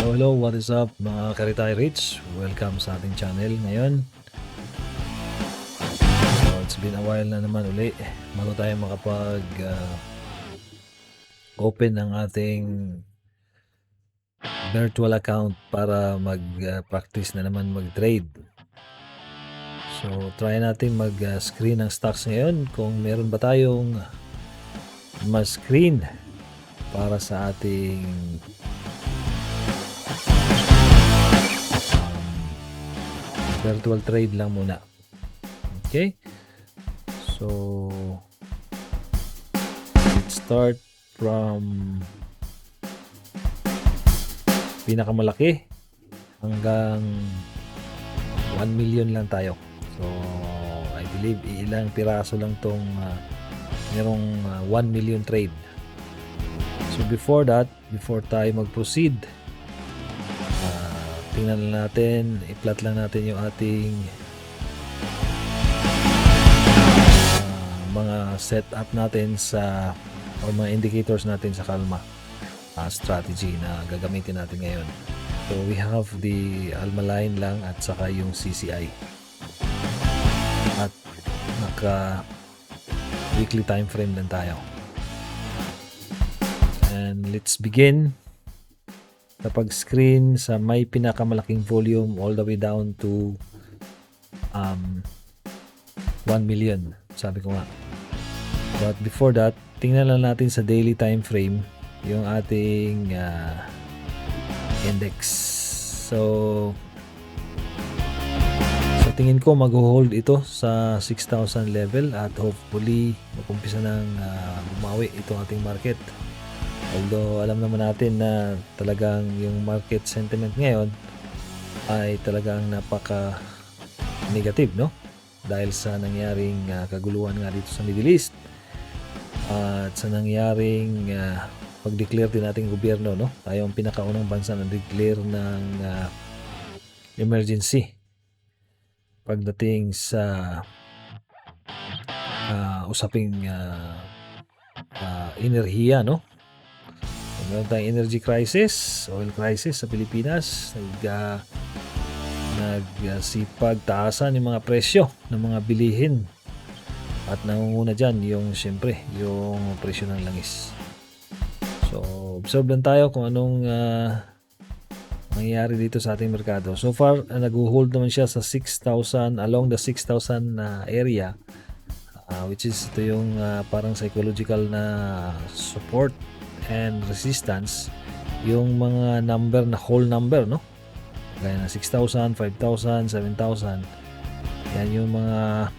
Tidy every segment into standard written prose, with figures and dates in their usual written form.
Hello, what is up mga Karitay Rich? Welcome sa ating channel ngayon. So it's been a while na naman uli bago tayo makapag open ng ating virtual account para mag-practice na naman mag-trade. So try natin mag-screen ng stocks ngayon kung meron ba tayong ma-screen para sa ating virtual trade lang muna. Okay? So let's start from pinakamalaki hanggang 1 million lang tayo. So I believe ilang piraso lang tong merong 1 million trade. So before tayo mag-proceed, tingnan lang natin, i-plot lang natin yung ating mga setup natin sa o mga indicators natin sa Kalma strategy na gagamitin natin ngayon. So we have the Alma line lang at saka yung CCI. At naka weekly time frame lang tayo. And let's begin. Kapag screen sa may pinakamalaking volume all the way down to 1 million, sabi ko nga. But before that, tingnan lang natin sa daily time frame yung ating index. So sa tingin ko mag-hold ito sa 6,000 level at hopefully mag-umpisa ng bumawi itong ating market. Although alam naman natin na talagang yung market sentiment ngayon ay talagang napaka negative, no? Dahil sa nangyaring kaguluhan nga dito sa Middle East at sa nangyaring pag-declare din nating gobyerno, no? Tayo ang pinakaunang bansa na declare ng emergency pagdating sa usaping enerhiya, no? Meron tayong energy crisis, oil crisis sa Pilipinas. Nagsipag taasan yung mga presyo ng mga bilihin. At nangunguna dyan yung siyempre yung presyo ng langis. So observe lang tayo kung anong nangyayari dito sa ating merkado. So far nag-hold naman siya sa 6,000, along the 6,000 area, which is ito yung parang psychological na support and resistance, yung mga number na whole number, no? Gaya na 6,000, 5,000, 7,000. Yan yung mga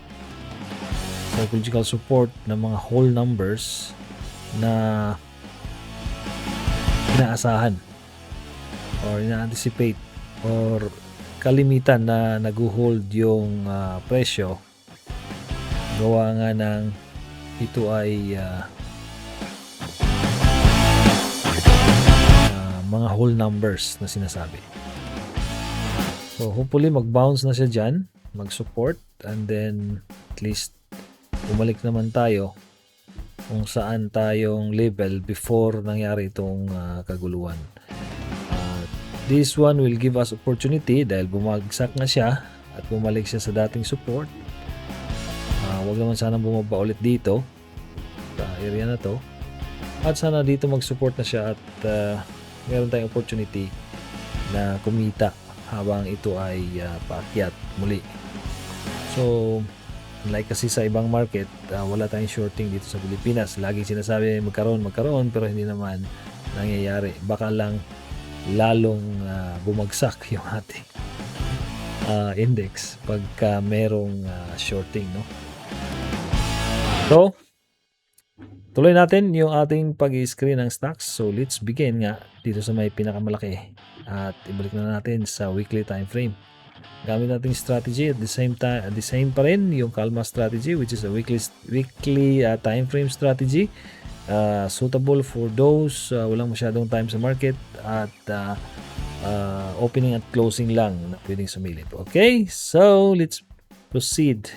psychological support ng mga whole numbers na inaasahan or ina-anticipate or kalimitan na nag-hold yung presyo, gawa nga ng ito ay mga whole numbers na sinasabi. So hopefully mag-bounce na siya dyan, mag-support, and then at least bumalik naman tayo kung saan tayong level before nangyari itong kaguluhan. This one will give us opportunity dahil bumagsak na siya at bumalik siya sa dating support. Huwag naman sana bumaba ulit dito sa area na to, at sana dito mag-support na siya at meron tayong opportunity na kumita habang ito ay paakyat muli. So unlike kasi sa ibang market, wala tayong shorting dito sa Pilipinas. Laging sinasabi magkaroon pero hindi naman nangyayari. Baka lang lalong bumagsak yung ating index pagka merong shorting, no? So tuloy natin yung ating pag-i-screen ng stocks. So let's begin nga dito sa may pinakamalaki at ibalik na natin sa weekly time frame. Gamit nating strategy at the same pa rin yung Kalma strategy, which is a weekly time frame strategy, suitable for those walang masyadong time sa market at opening at closing lang na pwedeng sumilip. Okay, so let's proceed.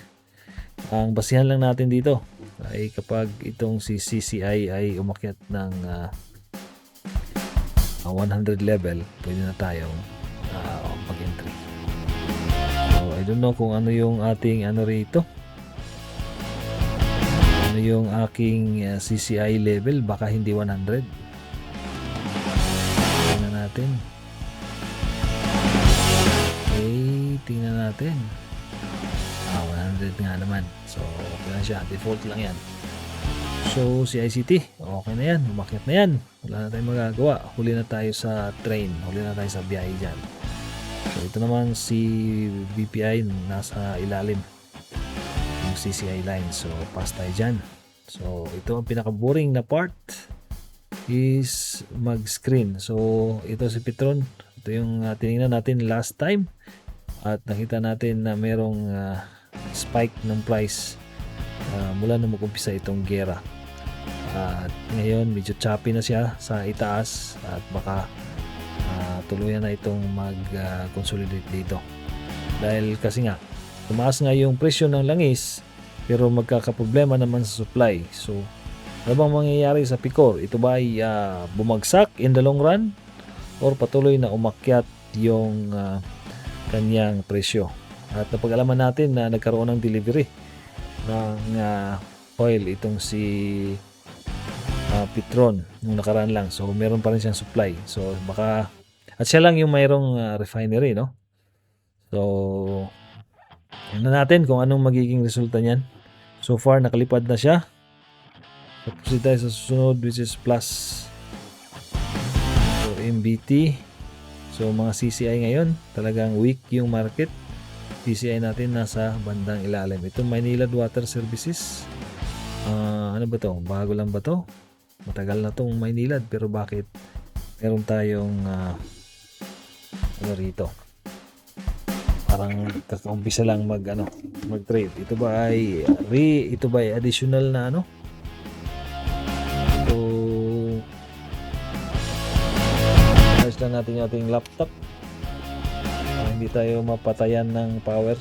Ang basihan lang natin dito ay kapag itong si CCI ay umakyat ng 100 level, pwede na tayong mag-entry. So I don't know kung ano yung ating rito, ano yung aking CCI level, baka hindi 100. Tingnan natin. Okay, tingnan natin. 100 nga naman. So okay na siya, default lang yan. So si ICT, okay na yan, umakyat na yan, wala na tayong magagawa, huli na tayo sa train, huli na tayo sa biyahe dyan. So ito naman si BPI, nasa ilalim yung CCI line, so pass tayo dyan. So ito ang pinaka-boring na part is mag-screen. So ito si Petron, ito yung tinignan natin last time at nakita natin na merong spike ng price mula nung mag-umpisa itong gera. At ngayon medyo choppy na siya sa itaas at baka tuluyan na itong mag-consolidate dito. Dahil kasi nga tumaas nga yung presyo ng langis pero magkakaproblema naman sa supply. So ano bang mangyayari sa Picor? Ito ba ay bumagsak in the long run or patuloy na umakyat yung kanyang presyo? At napag-alaman natin na nagkaroon ng delivery ng oil itong si Petron nung nakaraan lang. So meron pa rin siyang supply. So baka at siya lang yung mayroong refinery, no? So tingnan natin kung anong magiging resulta niyan. So far nakalipad na siya. Tapos tayo sa susunod which is plus. So MBT. So mga CCI ngayon talagang weak yung market. CCI natin nasa bandang ilalim. Ito Maynilad Water Services. Ano ba to? Bago lang ba to? Matagal na tong Maynilad pero bakit meron tayong rito? Parang kakaumpisa lang mag-trade. Ito ba ay additional na ano? So ayos lang natin yung ating laptop. Hindi tayo mapatayan ng power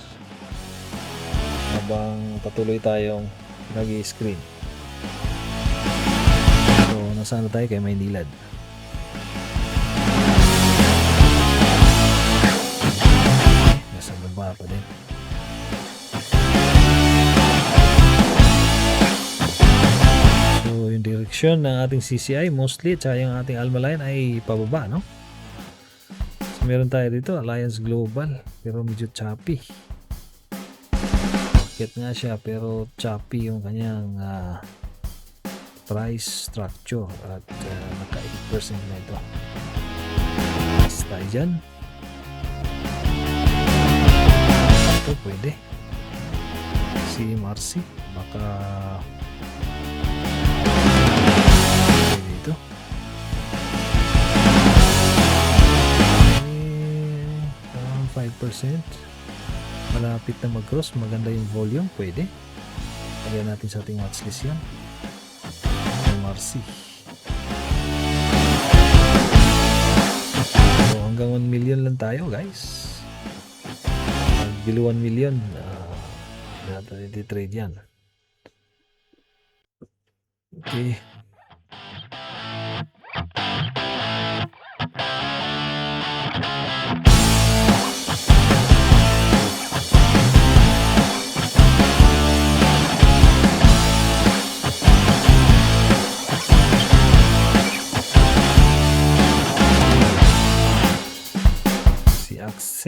habang patuloy tayong nag-i-screen. So nasaan na tayo kay Maynilad? Nasa baba pa din. So yung direksyon ng ating CCI mostly at yung ating Alma line ay pababa, no? Meron tayo dito Alliance Global pero medyo choppy. Market nga siya pero choppy yung kanyang price structure at naka 8% na ito. Mas tayo dyan. Ito pwede. Si Marcy baka pwede ito. 5%. Malapit na mag-cross, maganda yung volume, pwede. Lagyan natin sa ating watchlist yan. MRC. So hanggang 1 million lang tayo guys. Below 1 million, natin i-trade yan. Okay.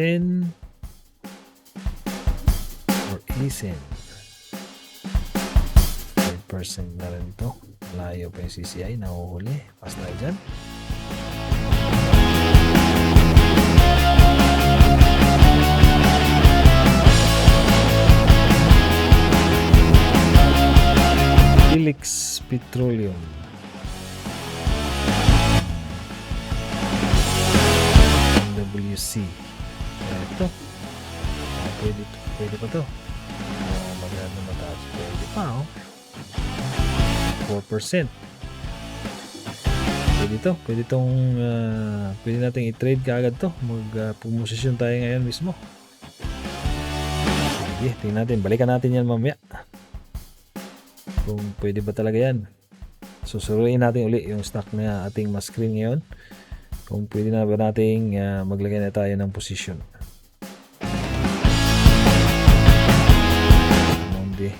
Sen or Isen 5% na rin ito. Layo pa yung CCI, nahuhuli. Pas tayo dyan. Felix Petroleum WC. Ito pwede pa to. Maganda mataas, pwede pa 4%. Pwede itong pwede natin i-trade kaagad to. Mag-position tayo ngayon mismo. Sige, tingnan natin, balikan natin yan mamaya kung pwede ba talaga yan. Susuruin natin uli yung stock na ating ma-screen ngayon kung pwede na ba nating maglagay na tayo ng position. Monday.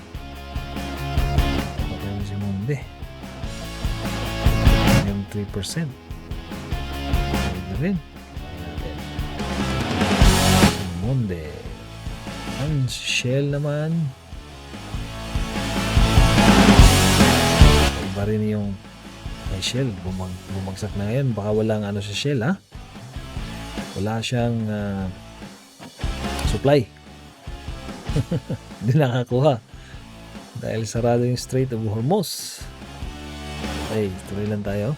Patay mo si Monday. Yung 3%. Pwede rin. Si Monday. Ang Shell naman. Iba rin yung Shell, bumagsak na ngayon. Baka walang ano sa Shell, ha? Wala siyang supply. Hindi nakakuha dahil sarado yung Strait of Hormuz. Okay, tuloy lang tayo.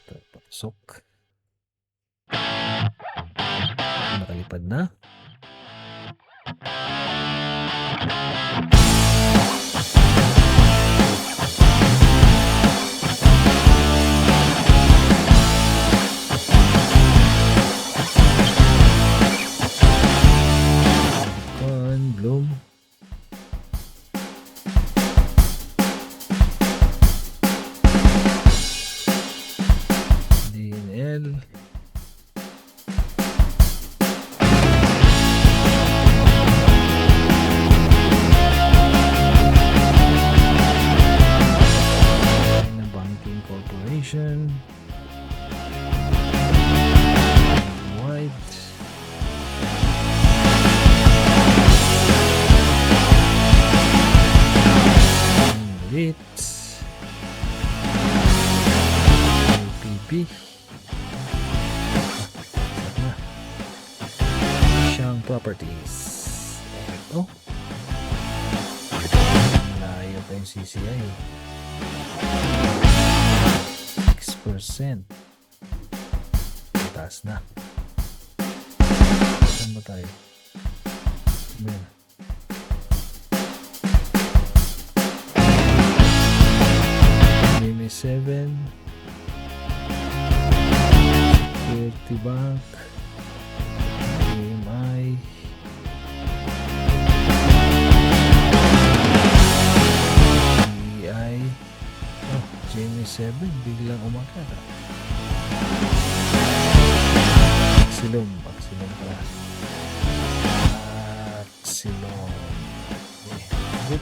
Patusok. Nakalipad na. Bloom. DNL. Banking Corporation. White. Ritz, LPP, Shang Properties. Ito, malayo pa yung CCI. 6%. Taas na. Saan ba tayo? Ayan. May 7 Security Bank, AMI, EI, GMA7 biglang umakyat. Silom pala. Silom. Good.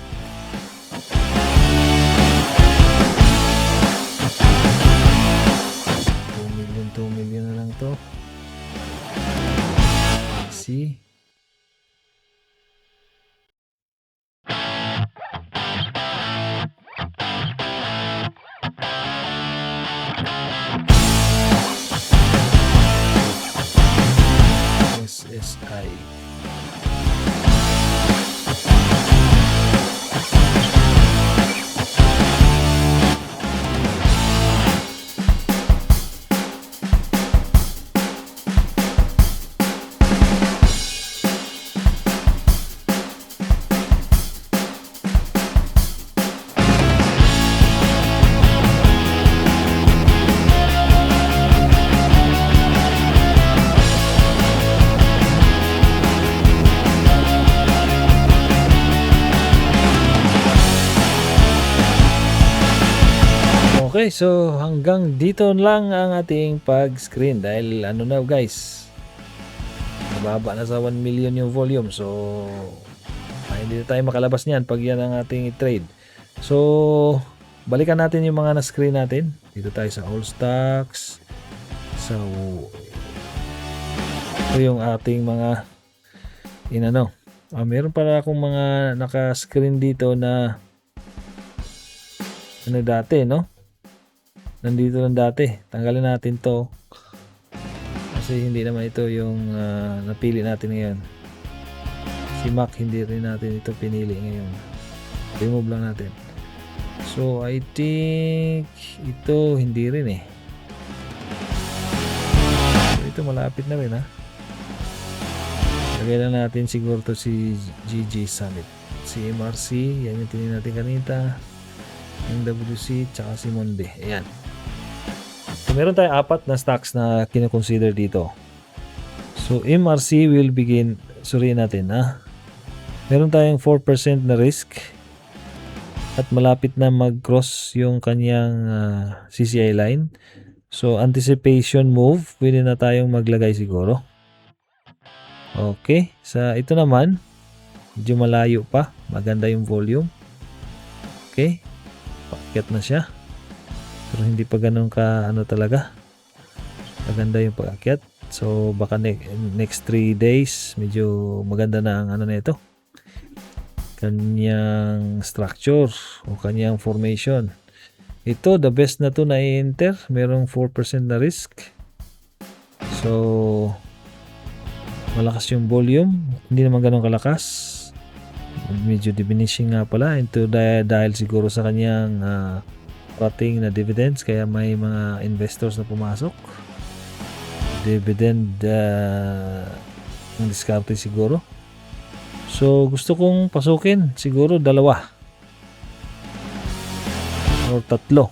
2 million na lang to. See? SSI. Okay, so hanggang dito lang ang ating pag-screen dahil ano na guys, mababa na sa 1 million yung volume, so hindi na tayo makalabas niyan pag yan ang ating i-trade. So balikan natin yung mga na-screen natin. Dito tayo sa all stocks. So ito yung ating mga meron pala akong mga naka-screen dito na dati, no? Nandito lang dati. Tanggalin natin to kasi hindi naman ito yung napili natin ngayon. Si Mac hindi rin natin ito pinili ngayon. Remove lang natin. So I think ito hindi rin eh. So, ito malapit na rin, ha. Lagay lang natin siguro to si GG Summit. Si MRC, yan yung tingin natin kanita. Yung WC, tsaka si Monde. Ayan. So, meron tayong 4 na stocks na kinoconsider dito. So, MRC will begin, suriin natin, ha. Meron tayong 4% na risk at malapit na mag-cross yung kanyang CCI line. So, anticipation move, pwede na tayong maglagay siguro. Okay, sa ito naman, medyo malayo pa. Maganda yung volume. Okay, paakyat na siya. Pero hindi pa ganun ka ano talaga. Maganda yung paakyat. So, baka next 3 days, medyo maganda na ang ano na ito. Kanyang structure o kanyang formation. Ito, the best na to na i-enter. Merong 4% na risk. So, malakas yung volume. Hindi naman ganun kalakas. Medyo diminishing nga pala. Ito dahil siguro sa kanyang rating na dividends. Kaya may mga investors na pumasok. Dividend ang diskarte siguro. So, gusto kong pasukin. Siguro 2 or 3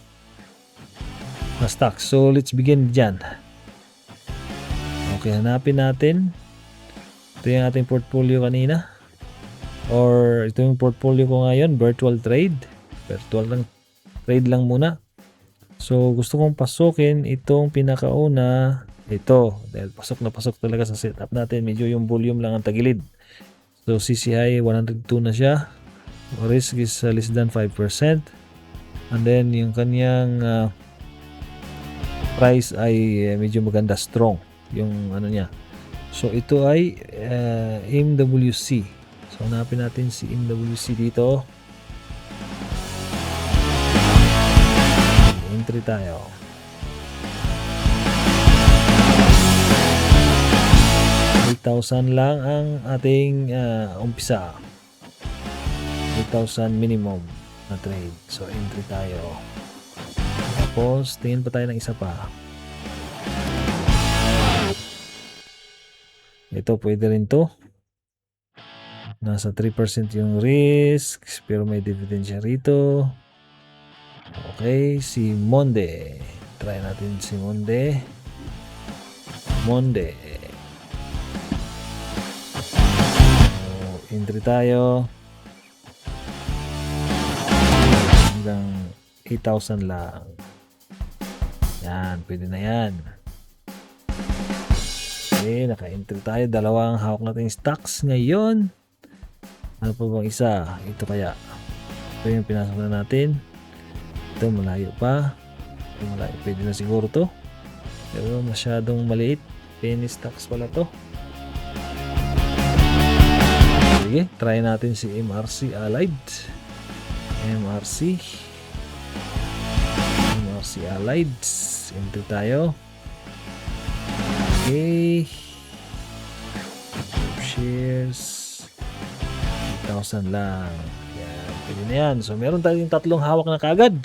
na stocks. So, let's begin dyan. Okay, hanapin natin. Ito yung ating portfolio kanina. Or ito yung portfolio ko ngayon. Virtual trade. Virtual lang. Trade lang muna. So, gusto kong pasukin itong pinakauna. Ito. Dahil pasok na pasok talaga sa setup natin. Medyo yung volume lang ang tagilid. So, CCI 102 na siya. Risk is less than 5%. And then, yung kanyang price ay medyo maganda. Strong. Yung ano niya. So, ito ay MWC. So, hanapin natin si MWC dito. Entry tayo. $8,000 lang ang ating umpisa. 8,000 minimum na trade. So, entry tayo. Tapos, tingin pa tayo ng isa pa. Ito, pwede rin to. Nasa 3% yung risk, pero may dividend siya rito. Okay, si Monde. Try natin si Monde. So, entry tayo. Hanggang 8,000 lang. Yan, pwede na yan. Okay, naka-entry tayo. 2 hawak natin yung stocks ngayon. Ano pa bang isa? Ito kaya. Ito yung pinasok na natin. Ito malayo pa. Ito malayo. Pwede na siguro to. Pero masyadong maliit. Penny stocks pala to. Sige, try natin si MRC Allied. MRC Allied. Enter tayo. Okay. Shares 1,000 lang. Yan, pwede na yan. So, meron tayong 3 hawak na kagad.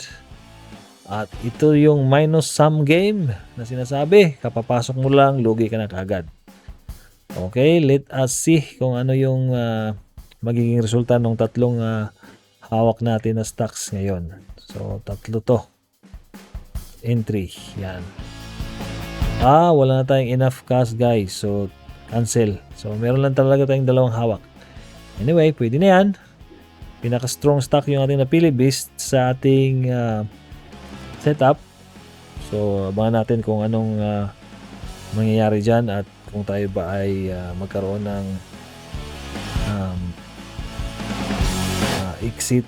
At ito yung minus sum game na sinasabi. Kapapasok mo lang, lugi ka na kagad. Okay, let us see kung ano yung magiging resulta ng 3 hawak natin na stocks ngayon. So, 3 to. Entry. Yan. Wala na tayong enough cash guys. So, cancel. So, meron lang talaga tayong 2 hawak. Anyway, pwede na yan. Pinaka-strong stock yung ating napili based sa ating setup. So, abangan natin kung anong mangyayari dyan at kung tayo ba ay magkaroon ng exit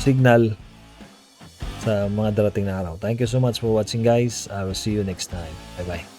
signal sa mga darating na araw. Thank you so much for watching guys. I will see you next time. Bye bye.